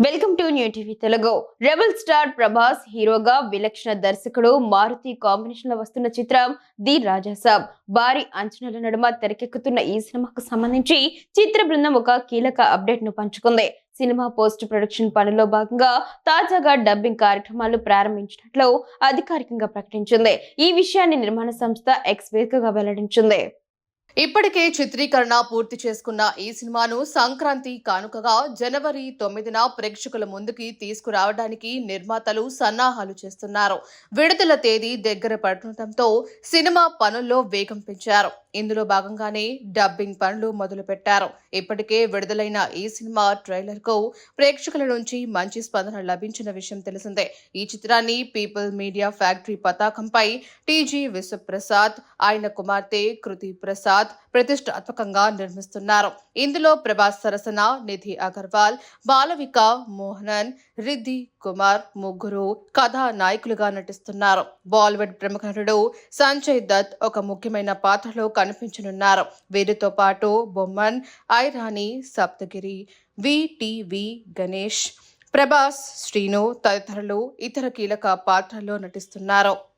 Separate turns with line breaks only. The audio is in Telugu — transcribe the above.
Welcome to new TV Telugu. Rebel star Prabhas హీరోగా విలక్షణ దర్శకుడు మారుతి కాంబినేషన్ లో వస్తున్న చిత్రం ది రాజాసాబ్. భారీ అంచనాల నడుమ తెరకెక్కుతున్న ఈ సినిమాకు సంబంధించి చిత్ర బృందం ఒక కీలక అప్డేట్ ను పంచుకుంది. సినిమా పోస్ట్ ప్రొడక్షన్ పనుల్లో భాగంగా తాజాగా డబ్బింగ్ కార్యక్రమాలు ప్రారంభించినట్లు అధికారికంగా ప్రకటించింది. ఈ విషయాన్ని నిర్మాణ సంస్థ ఎక్స్ వేదికగా వెల్లడించింది.
ఇప్పటికే చిత్రీకరణ పూర్తి చేసుకున్న ఈ సినిమాను సంక్రాంతి కానుకగా జనవరి 9న ప్రేక్షకుల ముందుకి తీసుకురావడానికి నిర్మాతలు సన్నాహాలు చేస్తున్నారు. విడుదల తేదీ దగ్గర పడటంతో సినిమా పనుల్లో వేగం పెంచారు. ఇందులో భాగంగానే డబ్బింగ్ పనులు మొదలుపెట్టారు. ఇప్పటికే విడుదలైన ఈ సినిమా ట్రైలర్ కు ప్రేక్షకుల నుంచి మంచి స్పందన లభించిన విషయం తెలిసిందే. ఈ చిత్రాన్ని పీపుల్ మీడియా ఫ్యాక్టరీ పతాకంపై టీజీ విశ్వప్రసాద్, ఆయన కుమార్తె కృతి ప్రసాద్ ప్రతిష్టాత్మకంగా నిర్మిస్తున్నారు. ఇందులో ప్రభాస్ సరసన నిధి అగర్వాల్, మాలవిక మోహనన్, రిద్ధి కుమార్ ముగ్గురు కథానాయకులుగా నటిస్తున్నారు. బాలీవుడ్ ప్రముఖ నటుడు సంజయ్ దత్ ఒక ముఖ్యమైన పాత్రలో కనిపించనున్నారు. వీరితో పాటు బొమ్మన్, ఐరాణి, సప్తగిరి, విటివి గణేష్, ప్రభాస్, శ్రీను తదితరులు ఇతర కీలక పాత్రల్లో నటిస్తున్నారు.